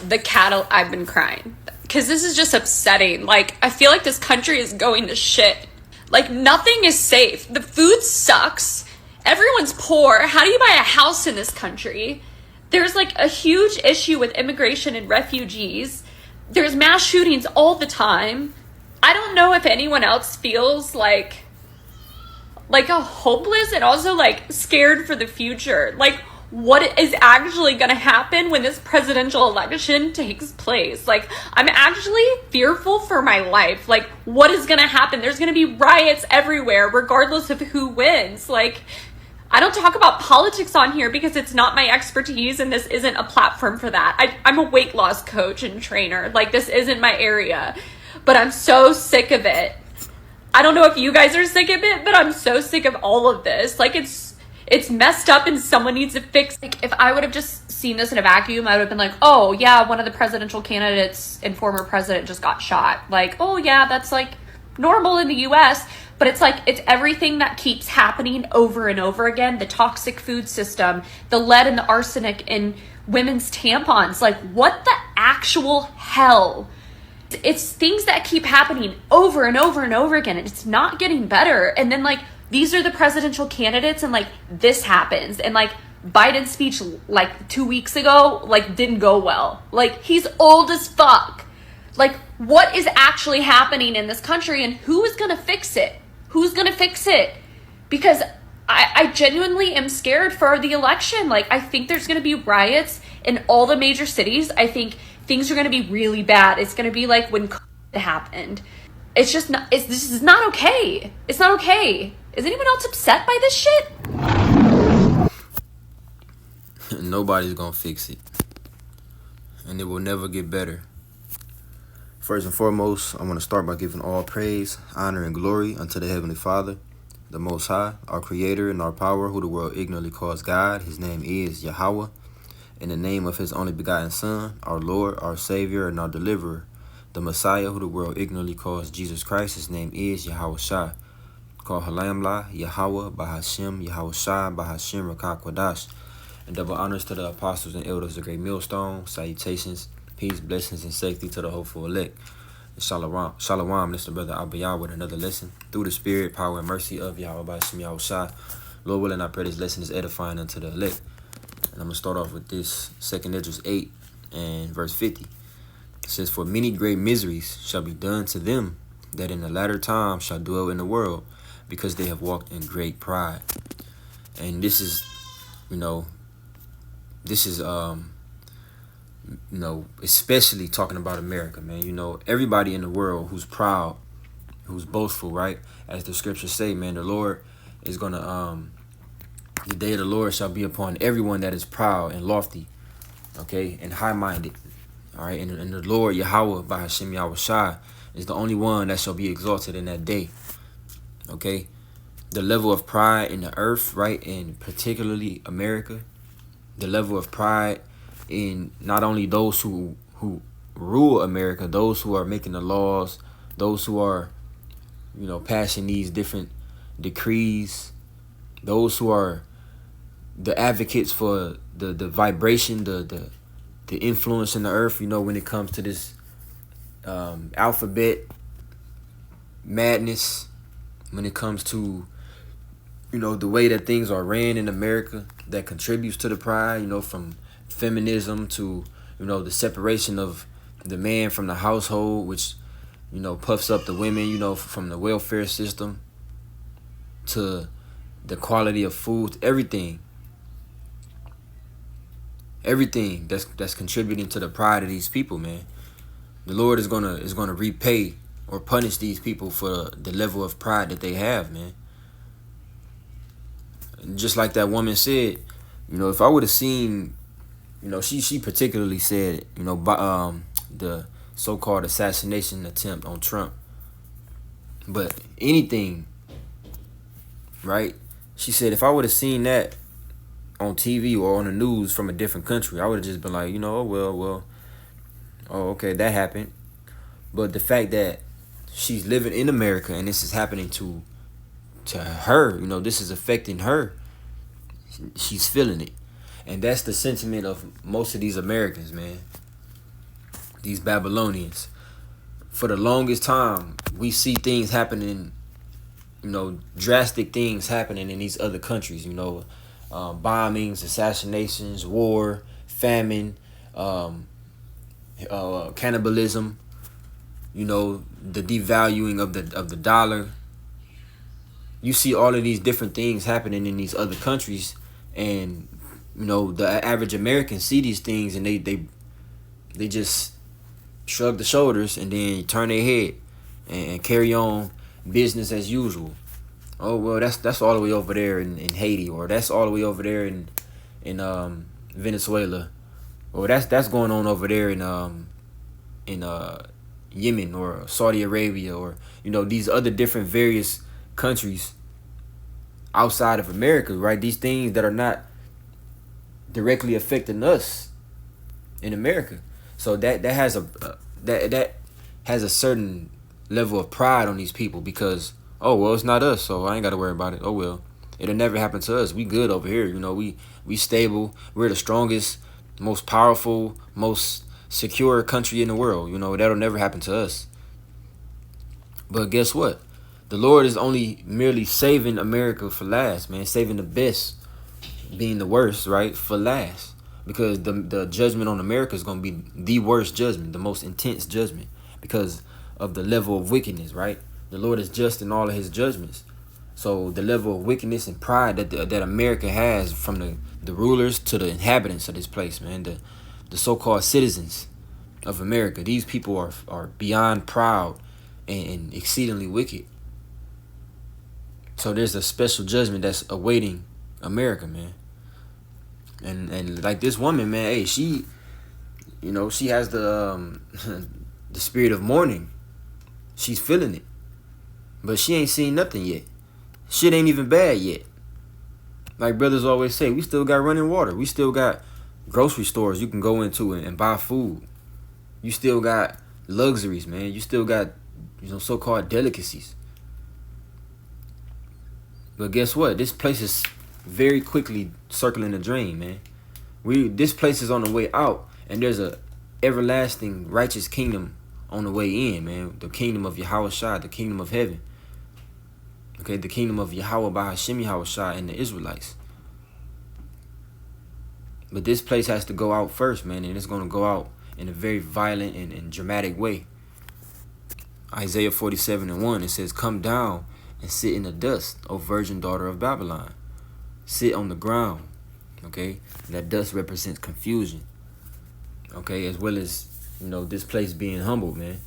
the cattle. I've been crying because this is just upsetting. Like, I feel like this country is going to shit. Like, nothing is safe. The food sucks. Everyone's poor. How do you buy a house in this country? There's like a huge issue with immigration and refugees. There's mass shootings all the time. I don't know if anyone else feels like a hopeless and also like scared for the future. Like, what is actually going to happen when this presidential election takes place? Like, I'm actually fearful for my life. Like, what is going to happen? There's going to be riots everywhere, regardless of who wins. Like, I don't talk about politics on here because it's not my expertise and this isn't a platform for that. I'm a weight loss coach and trainer. Like, this isn't my area. But I'm so sick of it. I don't know if you guys are sick of it, but I'm so sick of all of this. Like, it's messed up and someone needs to fix. Like, if I would have just seen this in a vacuum, I would have been like, oh yeah, one of the presidential candidates and former president just got shot. Like, oh yeah, that's like normal in the US. But it's like, it's everything that keeps happening over and over again. The toxic food system, the lead and the arsenic in women's tampons. Like, what the actual hell? It's things that keep happening over and over and over again. And it's not getting better. And then like, these are the presidential candidates and like this happens. And like Biden's speech like 2 weeks ago, like didn't go well. Like, he's old as fuck. Like, what is actually happening in this country and who is going to fix it? Who's going to fix it? Because I genuinely am scared for the election. Like, I think there's going to be riots in all the major cities. I think things are going to be really bad. It's going to be like when COVID happened. It's just not, this is not okay. It's not okay. Is anyone else upset by this shit? Nobody's gonna fix it. And it will never get better. First and foremost, I want to start by giving all praise, honor, and glory unto the Heavenly Father, the Most High, our Creator and our power, who the world ignorantly calls God. His name is Yahweh. In the name of His only begotten Son, our Lord, our Savior, and our Deliverer, the Messiah, who the world ignorantly calls Jesus Christ. His name is Yahweh Shai. Called Halamla, Yahweh, Bahashem, Yahweh Shai, Bahashem, Rakah Kwadash. And double honors to the apostles and elders of Great Millstone. Salutations, peace, blessings, and safety to the hopeful elect. And Shalom, Shalom, Mr. Brother Abayah with another lesson. Through the spirit, power, and mercy of Yahweh Bahashem, Yahweh Shai. Lord willing, I pray this lesson is edifying unto the elect. And I'm going to start off with this, 2nd Esdras 8 and verse 50. It says, for many great miseries shall be done to them that in the latter time shall dwell in the world, because they have walked in great pride. And this is, especially talking about America, man. Everybody in the world who's proud, who's boastful, right? As the scriptures say, man, the Lord is going to, the day of the Lord shall be upon everyone that is proud and lofty, okay, and high-minded, all right? And the Lord, Yahweh, Bahashem Yahweh Shai, is the only one that shall be exalted in that day. Okay, the level of pride in the earth, right, and particularly America, the level of pride in not only those who rule America, those who are making the laws, those who are, passing these different decrees, those who are the advocates for the vibration, the influence in the earth, when it comes to this alphabet madness, when it comes to, the way that things are ran in America that contributes to the pride, from feminism to, the separation of the man from the household, which, puffs up the women, from the welfare system to the quality of food, everything that's contributing to the pride of these people, man. The Lord is gonna repay or punish these people for the level of pride that they have, man. And just like that woman said, if I would have seen, she particularly said, the so-called assassination attempt on Trump. But anything, right? She said, if I would have seen that on TV or on the news from a different country, I would have just been like, oh, okay, that happened. But the fact that she's living in America and this is happening to her, this is affecting her, she's feeling it. And that's the sentiment of most of these Americans, man. these Babylonians. For the longest time, we see things happening, drastic things happening in these other countries, bombings, assassinations, war, famine, cannibalism, the devaluing of the dollar. You see all of these different things happening in these other countries, and the average American see these things, and they just shrug the shoulders and then turn their head and carry on business as usual. Oh well, that's all the way over there in Haiti, or that's all the way over there in Venezuela, or that's going on over there in Yemen or Saudi Arabia, or these other different various countries outside of America, right? These things that are not directly affecting us in America. So that has a certain level of pride on these people, because it's not us, so I ain't got to worry about it. Oh well, it'll never happen to us. We good over here. We stable. We're the strongest, most powerful, most secure country in the world. That'll never happen to us. But guess what? The Lord is only merely saving America for last, man. Saving the best, being the worst, right, for last. Because the judgment on America is going to be the worst judgment, the most intense judgment, because of the level of wickedness, right? The Lord is just in all of his judgments. So the level of wickedness and pride that America has, from the rulers to the inhabitants of this place, man, the so-called citizens of America, these people are beyond proud and exceedingly wicked. So there's a special judgment that's awaiting America, man. And like this woman, man, hey, she has the the spirit of mourning. She's feeling it, but she ain't seen nothing yet. Shit ain't even bad yet. Like brothers always say, we still got running water. We still got grocery stores you can go into and buy food. You still got luxuries, man. You still got so-called delicacies. But guess what? This place is very quickly circling the drain, man. This place is on the way out, and there's a everlasting righteous kingdom on the way in, man. The kingdom of Yahweh Shai, the kingdom of heaven. Okay, the kingdom of Yahweh by Hashem Yahweh Shai and the Israelites. But this place has to go out first, man, and it's going to go out in a very violent and dramatic way. Isaiah 47:1, it says, "Come down and sit in the dust, O virgin daughter of Babylon." Sit on the ground, okay? And that dust represents confusion, okay? As well as, this place being humbled, man,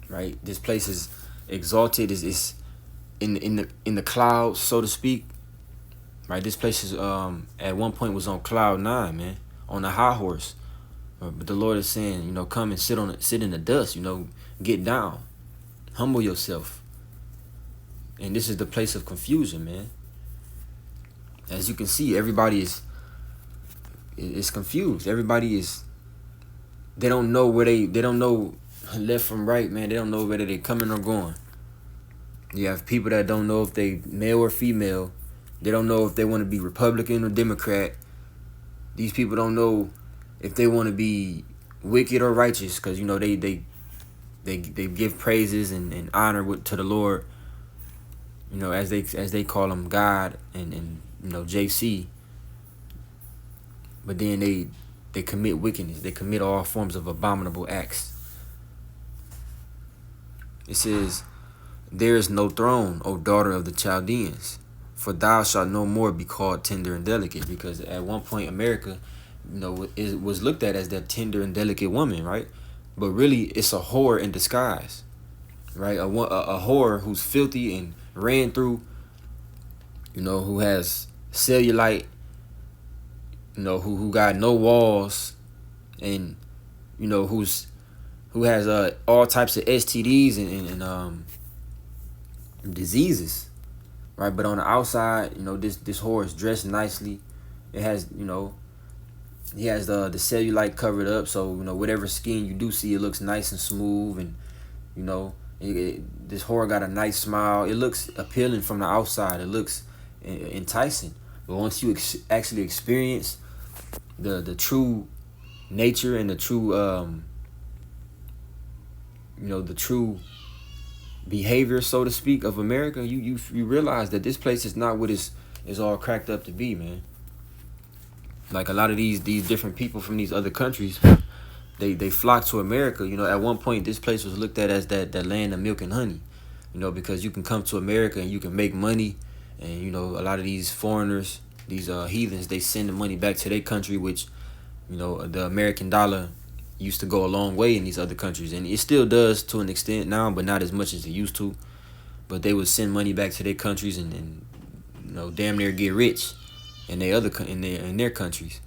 right? This place is exalted, is in the clouds, so to speak, right? This place is at one point was on cloud 9, man, on a high horse. But the Lord is saying, come and sit in the dust, get down, humble yourself. And this is the place of confusion, man. As you can see, everybody is confused. Everybody they don't know they don't know left from right, man. They don't know whether they're coming or going. You have people that don't know if they male or female. They don't know if they want to be Republican or Democrat. These people don't know if they want to be wicked or righteous, because they give praises and honor to the Lord, as they call him God and JC. But then they commit wickedness. They commit all forms of abominable acts. It says, "There is no throne, O daughter of the Chaldeans, for thou shalt no more be called tender and delicate." Because at one point America, it was looked at as that tender and delicate woman, right? But really, it's a whore in disguise, right? A whore who's filthy and ran through, who has cellulite, who got no walls, and who has all types of STDs and diseases, right? But on the outside, this whore is dressed nicely. It has, he has the cellulite covered up, so whatever skin you do see, it looks nice and smooth, and this whore got a nice smile. It looks appealing from the outside. It looks enticing, but once you actually experience the true nature and the true the true behavior, so to speak, of America, you realize that this place is not what is all cracked up to be, man. Like a lot of these different people from these other countries, they flock to America. At one point this place was looked at as that land of milk and honey, because you can come to America and you can make money, and a lot of these foreigners, these heathens, they send the money back to their country, which the American dollar used to go a long way in these other countries, and it still does to an extent now, but not as much as it used to. But they would send money back to their countries and damn near get rich in their countries.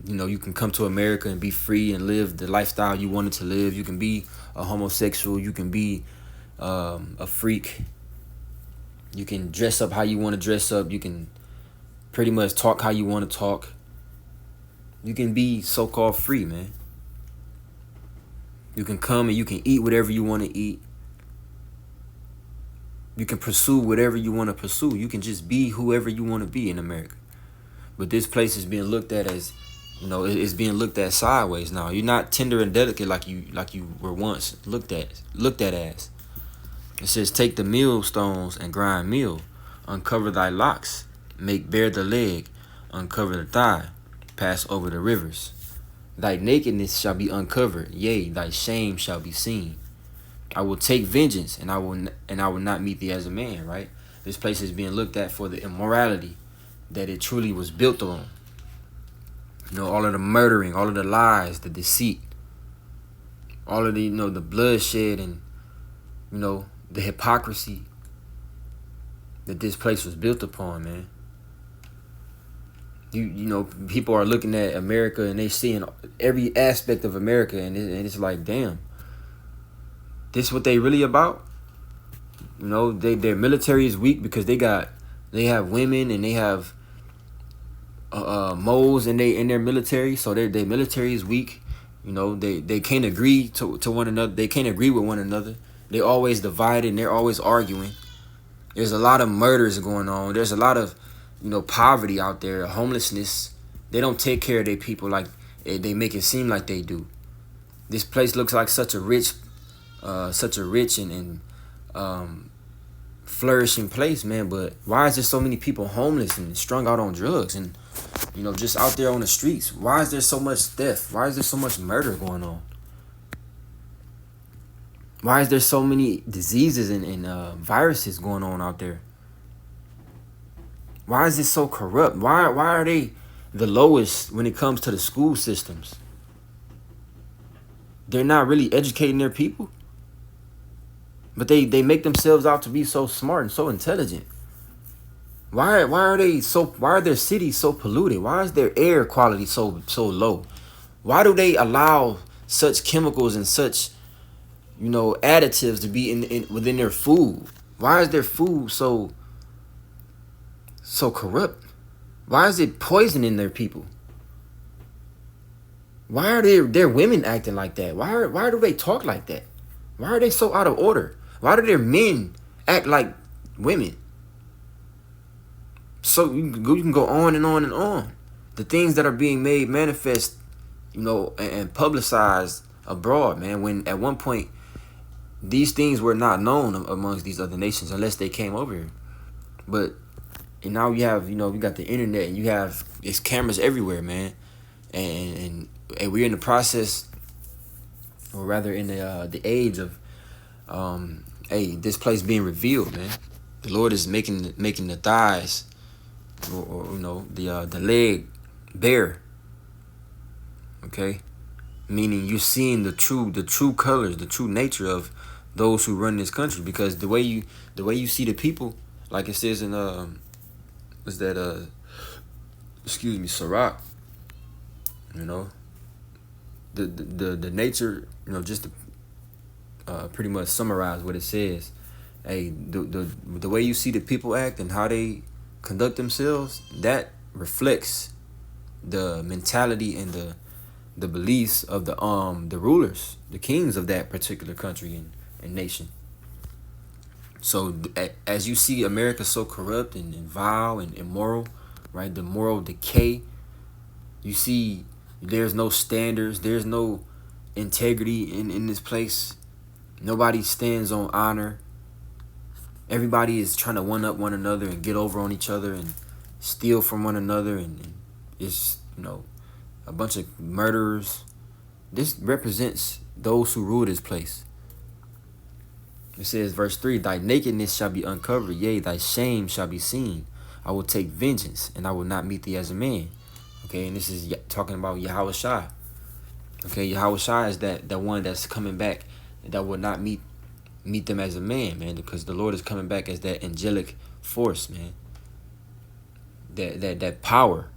You can come to America and be free and live the lifestyle you wanted to live. You can be a homosexual. You can be a freak. You can dress up how you want to dress up. You can pretty much talk how you want to talk. You can be so-called free, man. You can come and you can eat whatever you want to eat. You can pursue whatever you want to pursue. You can just be whoever you want to be in America. But this place is being looked at as, it's being looked at sideways now. You're not tender and delicate like you were once looked at as. It says, take the millstones and grind meal, uncover thy locks, make bare the leg, uncover the thigh, pass over the rivers. Thy nakedness shall be uncovered, yea, thy shame shall be seen. I will take vengeance, and I will not meet thee as a man, right? This place is being looked at for the immorality that it truly was built on. All of the murdering, all of the lies, the deceit, all of the, the bloodshed and, the hypocrisy that this place was built upon, man. People are looking at America and they seeing every aspect of America, and it's like, damn, this what they really about? Their military is weak because they have women and they have moles in their military, so their military is weak. They can't agree to one another. They can't agree with one another. They always divided and they're always arguing. There's a lot of murders going on. There's a lot of poverty out there, homelessness. They don't take care of their people like they make it seem like they do. This place looks like such a rich and flourishing place, man. But why is there so many people homeless and strung out on drugs and just out there on the streets? Why is there so much theft? Why is there so much murder going on? Why is there so many diseases and viruses going on out there? Why is it so corrupt? Why are they the lowest when it comes to the school systems? They're not really educating their people. But they make themselves out to be so smart and so intelligent. Why are their cities so polluted? Why is their air quality so low? Why do they allow such chemicals and such additives to be within their food? Why is their food so corrupt? Why is it poisoning their people? Why are their women acting like that? Why do they talk like that? Why are they so out of order? Why do their men act like women? So you can go on and on and on. The things that are being made manifest, and publicized abroad, man. When at one point these things were not known amongst these other nations unless they came over here. And now you have, you got the internet and it's cameras everywhere, man. And we're in the process, or rather in the age of, this place being revealed, man. The Lord is making the thighs, or the leg bare. Okay, meaning you're seeing the true colors, the true nature of those who run this country. Because the way you see the people, like it says in Sirach, the nature, just to pretty much summarize what it says. Hey, the way you see the people act and how they conduct themselves, that reflects the mentality and the beliefs of the rulers, the kings of that particular country and nation. So as you see America so corrupt and vile and immoral, right? The moral decay. You see there's no standards. There's no integrity in this place. Nobody stands on honor. Everybody is trying to one up one another and get over on each other and steal from one another, and it's, a bunch of murderers. This represents those who rule this place. It says, verse 3, thy nakedness shall be uncovered, yea, thy shame shall be seen. I will take vengeance, and I will not meet thee as a man. Okay, and this is talking about Yahushua. Okay, Yahushua is that one that's coming back, that will not meet them as a man, man, because the Lord is coming back as that angelic force, man. That power.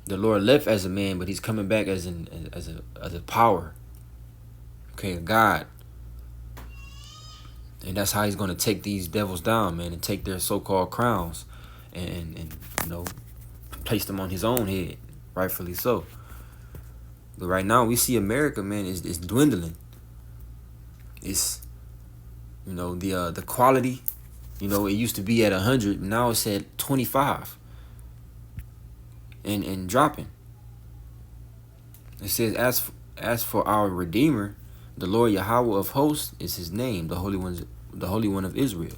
The Lord left as a man, but he's coming back as a power. Okay, a God. And that's how he's going to take these devils down, man, and take their so-called crowns and place them on his own head, rightfully so. But right now we see America, man, is dwindling. It's, the quality, it used to be at 100, now it's at 25 and dropping. It says, as for our Redeemer, the Lord Yahweh of hosts is his name, the Holy One of Israel.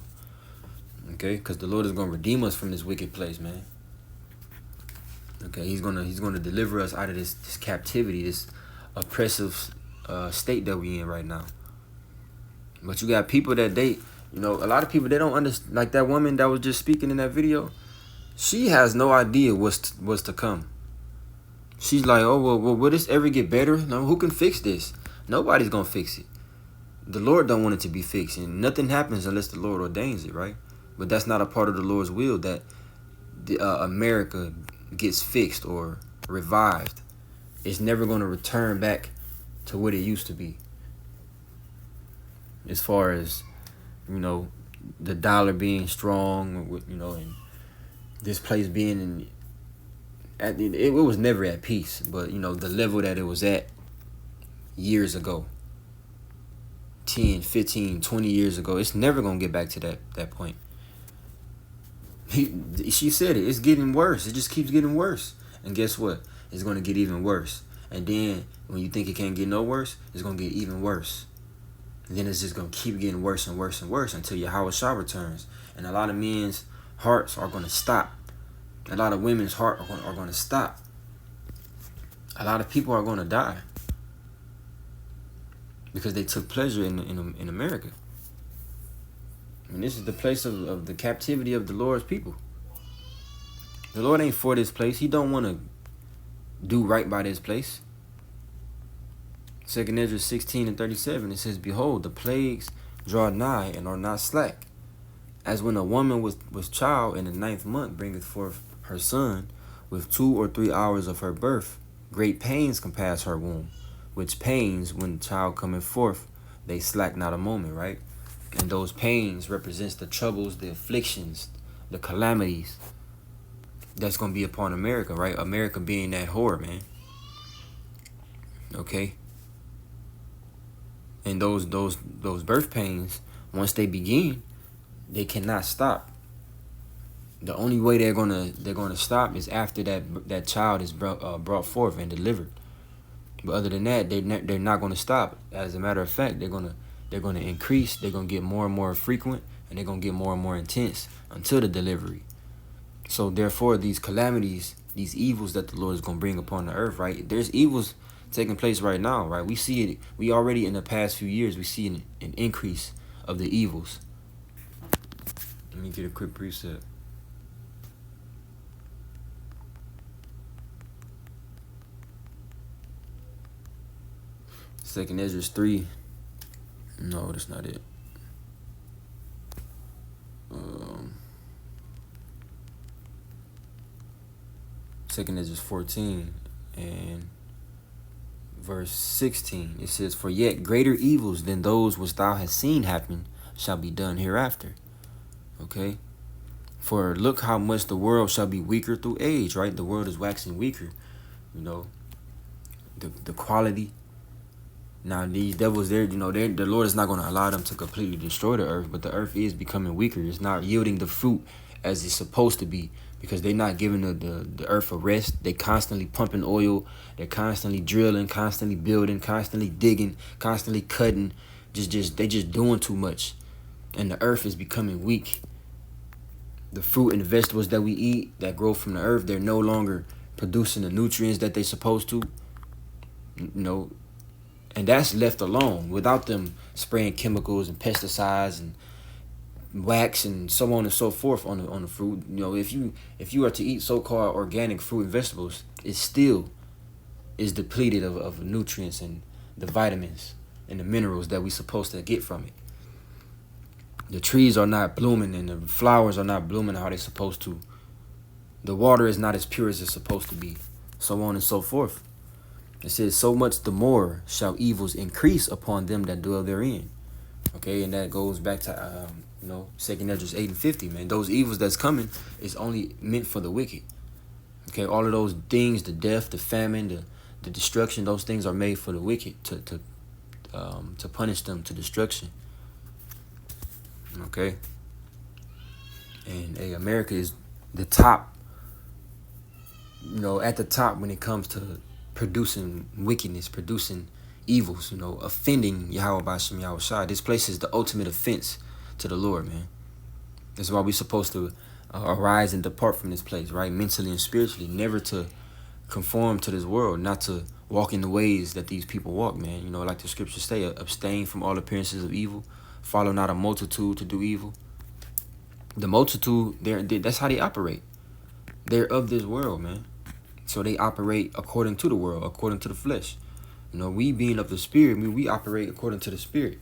Okay, because the Lord is going to redeem us from this wicked place, man. Okay, he's gonna deliver us out of this captivity, this oppressive state that we in right now. But you got people that a lot of people, they don't understand. Like that woman that was just speaking in that video, she has no idea what's to come. She's like, oh, well, will this ever get better? No, who can fix this? Nobody's gonna fix it. The Lord don't want it to be fixed, and nothing happens unless the Lord ordains it, right? But that's not a part of the Lord's will that America gets fixed or revived. It's never going to return back to what it used to be. As far as, the dollar being strong, and this place being it was never at peace. But, the level that it was at years ago, 10, 15, 20 years ago, it's never going to get back to that point. She said it. It's getting worse. It just keeps getting worse. And guess what? It's going to get even worse. And then when you think it can't get no worse, it's going to get even worse. And then it's just going to keep getting worse and worse and worse until Yahushua returns. And a lot of men's hearts are going to stop. A lot of women's heart are going to stop. A lot of people are going to die because they took pleasure in America. And this is the place of the captivity of the Lord's people. The Lord ain't for this place. He don't want to do right by this place. 2 Ezra 16:37, it says, behold, the plagues draw nigh and are not slack. As when a woman was child in the 9th month bringeth forth her son, with 2 or 3 hours of her birth, great pains compass her womb, which pains, when the child cometh forth, they slack not a moment, right? And those pains represents the troubles, the afflictions, the calamities that's going to be upon America, right? America being that whore, man. Okay? And those birth pains, once they begin, they cannot stop. The only way they're gonna stop is after that child is brought forth and delivered. But other than that, they're not gonna stop. As a matter of fact, they're gonna increase. They're gonna get more and more frequent, and they're gonna get more and more intense until the delivery. So therefore, these calamities, these evils that the Lord is gonna bring upon the earth, right? There's evils taking place right now, right? We see it. We already in the past few years, we see an increase of the evils. Let me get a quick precept. Second Ezra 3. No, that's not it. Second Ezra 14 and verse 16. It says, for yet greater evils than those which thou hast seen happen shall be done hereafter. Okay? For look how much the world shall be weaker through age, right? The world is waxing weaker. The quality. Now these devils, the Lord is not going to allow them to completely destroy the earth, but the earth is becoming weaker. It's not yielding the fruit as it's supposed to be, because they're not giving the earth a rest. They constantly pumping oil. They're constantly drilling, constantly building, constantly digging, constantly cutting. They just doing too much, and the earth is becoming weak. The fruit and the vegetables that we eat that grow from the earth, they're no longer producing the nutrients that they're supposed to. You know, and that's left alone without them spraying chemicals and pesticides and wax and so on and so forth on the fruit. You know, if you are to eat so-called organic fruit and vegetables, it still is depleted of nutrients and the vitamins and the minerals that we're supposed to get from it. The trees are not blooming and the flowers are not blooming how they're supposed to. The water is not as pure as it's supposed to be, so on and so forth. It says, so much the more shall evils increase upon them that dwell therein. Okay, and that goes back to 2nd Esdras 8:50, man. Those evils that's coming is only meant for the wicked. Okay, all of those things, the death, the famine, the destruction, those things are made for the wicked to punish them to destruction. Okay, and America is the top, at the top when it comes to producing wickedness, producing evils, offending Yahweh Bashim Yahushua. This place is the ultimate offense to the Lord, man. That's why we're supposed to arise and depart from this place, right? Mentally and spiritually, never to conform to this world, not to walk in the ways that these people walk, man. Like the scriptures say, abstain from all appearances of evil, follow not a multitude to do evil. The multitude, that's how they operate. They're of this world, man. So they operate according to the world, according to the flesh. We being of the spirit, we operate according to the spirit.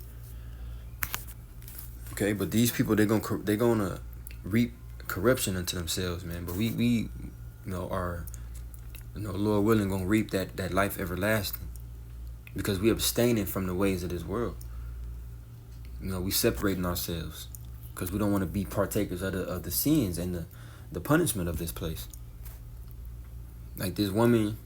Okay, but these people, they're gonna reap corruption unto themselves, man. But we are, Lord willing, gonna reap that life everlasting, because we abstaining from the ways of this world. We separating ourselves because we don't want to be partakers of the sins and the punishment of this place. Like this woman,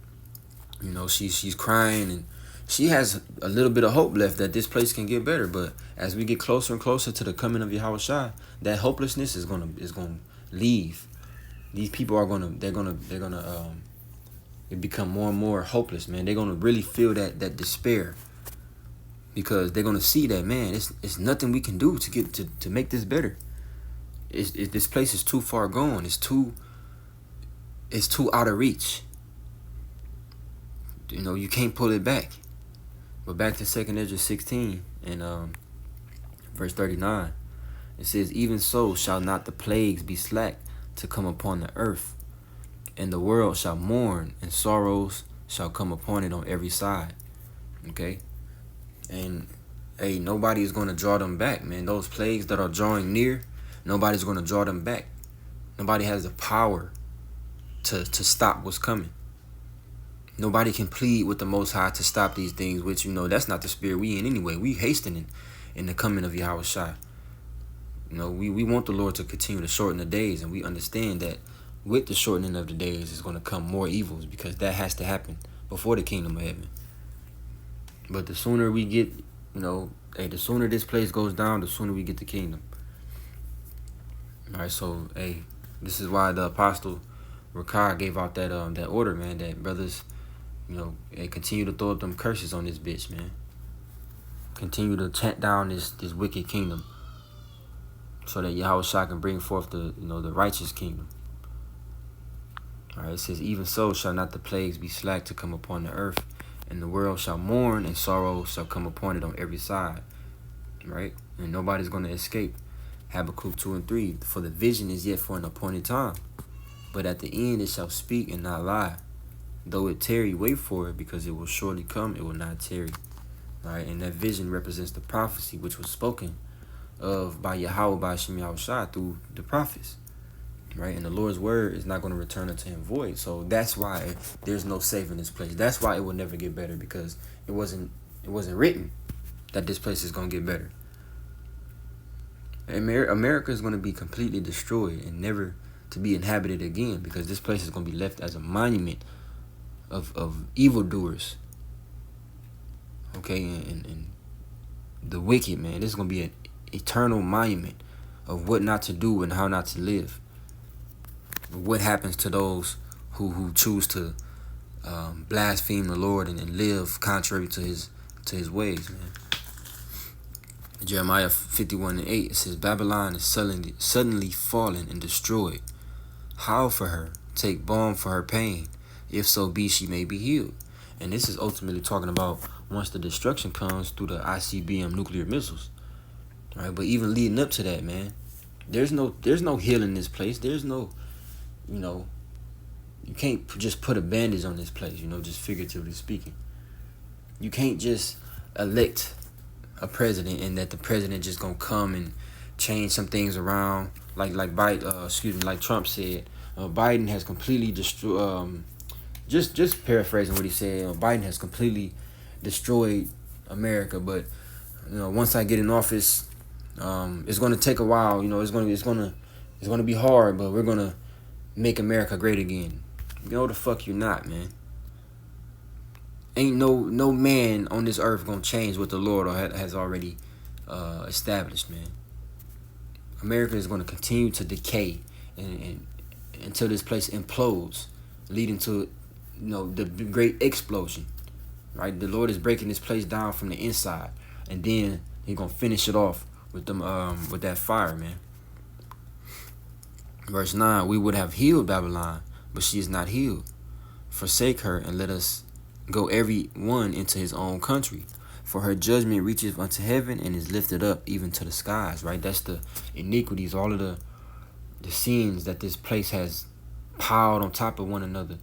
she's crying and she has a little bit of hope left that this place can get better. But as we get closer and closer to the coming of Yahweh Shai, that hopelessness is gonna leave. These people are gonna become more and more hopeless, man. They're gonna really feel that despair, because they're gonna see that, man, it's nothing we can do to get to make this better. This place is too far gone. It's too out of reach. You can't pull it back. But back to 2nd Esdras 16 and verse 39, it says, even so shall not the plagues be slack to come upon the earth, and the world shall mourn, and sorrows shall come upon it on every side. Okay? And nobody is going to draw them back, man. Those plagues that are drawing near, nobody's going to draw them back. Nobody has the power to stop what's coming. Nobody can plead with the Most High to stop these things, which, that's not the spirit we in anyway. We hastening in the coming of Yahweh Shai. We want the Lord to continue to shorten the days, and we understand that with the shortening of the days is going to come more evils, because that has to happen before the kingdom of heaven. But the sooner we get, the sooner this place goes down, the sooner we get the kingdom. All right, so, this is why the apostle Rakai gave out that order, man, that brothers, continue to throw up them curses on this bitch, man. Continue to chant down this wicked kingdom, so that Yahweh Shai can bring forth the righteous kingdom. All right, it says, even so shall not the plagues be slack to come upon the earth, and the world shall mourn, and sorrow shall come upon it on every side. Right? And nobody's going to escape. Habakkuk 2 and 3, for the vision is yet for an appointed time, but at the end it shall speak and not lie. Though it tarry, wait for it, because it will surely come, it will not tarry. All right, and that vision represents the prophecy which was spoken of by Yahweh Bashim Yahushua through the prophets. Right, and the Lord's word is not going to return unto him void. So that's why there's no saving this place. That's why it will never get better, because it wasn't written that this place is going to get better. America is going to be completely destroyed and never to be inhabited again, because this place is going to be left as a monument of evildoers. Okay, and the wicked, man. This is going to be an eternal monument of what not to do and how not to live. what happens to those who choose to blaspheme the Lord and live contrary to his ways, man. Jeremiah 51:8, it says, Babylon is suddenly fallen and destroyed. Howl for her, take balm for her pain, if so be she may be healed. And this is ultimately talking about once the destruction comes through the ICBM nuclear missiles. Right? But even leading up to that, man, there's no healing in this place. There's no, you can't just put a bandage on this place, just figuratively speaking. You can't just elect a president and that the president just gonna come and change some things around like Trump said. Biden has completely destroyed. Just paraphrasing what he said. Biden has completely destroyed America. But once I get in office, it's gonna take a while. It's gonna be hard, but we're gonna make America great again. The fuck you're not, man. Ain't no man on this earth gonna change what the Lord has already established, man. America is gonna continue to decay and until this place implodes, leading to the great explosion. Right? The Lord is breaking this place down from the inside, and then He's gonna finish it off with that fire, man. Verse 9, we would have healed Babylon, but she is not healed. Forsake her and let us go every one into his own country. For her judgment reacheth unto heaven and is lifted up even to the skies. Right? That's the iniquities, all of the sins that this place has piled on top of one another.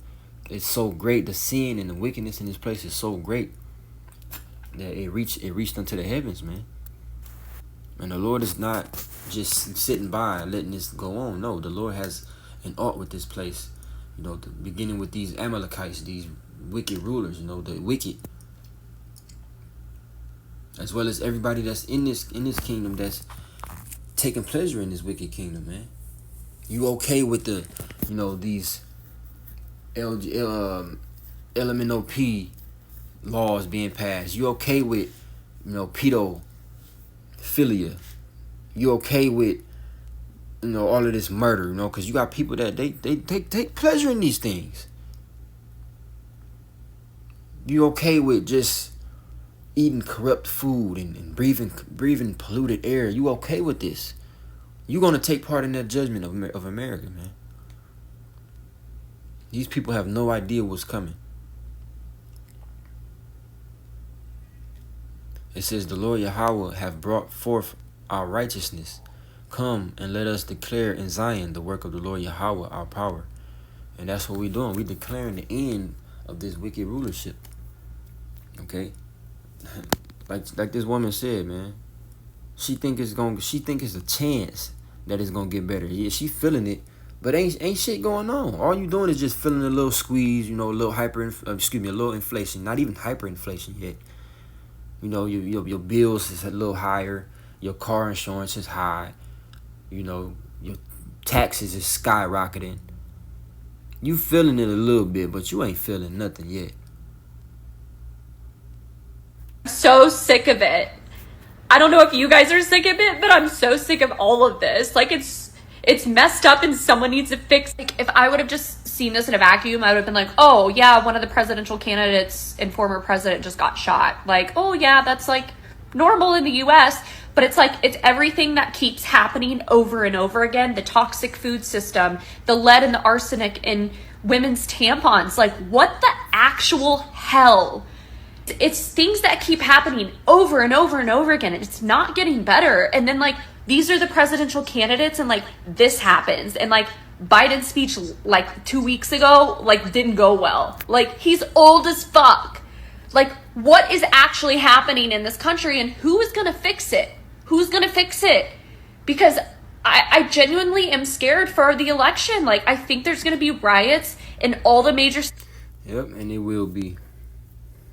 It's so great. The sin and the wickedness in this place is so great that it reached unto the heavens, man. And the Lord is not just sitting by letting this go on. No, the Lord has an art with this place. Beginning with these Amalekites, these wicked rulers, the wicked, as well as everybody that's in this kingdom that's taking pleasure in this wicked kingdom, man. You okay with the, these LMNOP laws being passed? You okay with, pedophilia? You okay with, all of this murder? Because you got people that they take pleasure in these things. You okay with just eating corrupt food and breathing polluted air? You okay with this? You're going to take part in that judgment of America, man. These people have no idea what's coming. It says, the Lord Yahweh have brought forth our righteousness. Come and let us declare in Zion the work of the Lord Yahweh, our power. And that's what we're doing. We're declaring the end of this wicked rulership. Okay? Like this woman said, man. She think it's a chance that it's gonna get better. Yeah, she feeling it, but ain't shit going on. All you doing is just feeling a little squeeze, a little a little inflation. Not even hyperinflation yet. Your bills is a little higher. Your car insurance is high. Your taxes is skyrocketing. You feeling it a little bit, but you ain't feeling nothing yet. So sick of it. I don't know if you guys are sick of it, but I'm so sick of all of this. Like, it's messed up and someone needs to fix. Like, if I would have just seen this in a vacuum, I would have been like, oh yeah, one of the presidential candidates and former president just got shot. Like, oh yeah, that's like normal in the US. But it's like, it's everything that keeps happening over and over again. The toxic food system, the lead and the arsenic in women's tampons. Like, what the actual hell? It's things that keep happening over and over and over again. It's not getting better. And then, like, these are the presidential candidates and, like, this happens. And, like, Biden's speech, like, 2 weeks ago, like, didn't go well. Like, he's old as fuck. Like, what is actually happening in this country and who is going to fix it? Who's going to fix it? Because I genuinely am scared for the election. Like, I think there's going to be riots in all the major... Yep, and it will be.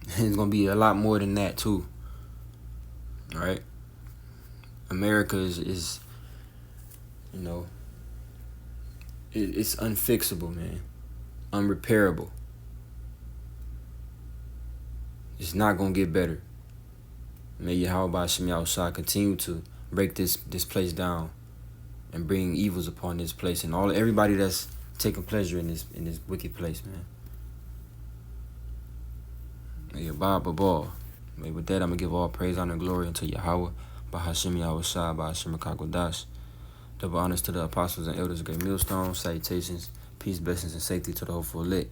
It's going to be a lot more than that, too. All right? America is it's unfixable, man. Unrepairable. It's not going to get better. May Yahweh Shem Yahushua continue to break this place down and bring evils upon this place and everybody that's taking pleasure in this wicked place, man. Yeah, Bob Babal. With that, I'm going to give all praise, honor, and glory unto Yahweh, Bahashim Yahweh Shai, Bahashim Kakodash. Double honors to the apostles and elders of Great Millstone. Salutations, peace, blessings, and safety to the hopeful elect.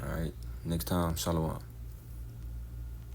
All right, next time, Shalom.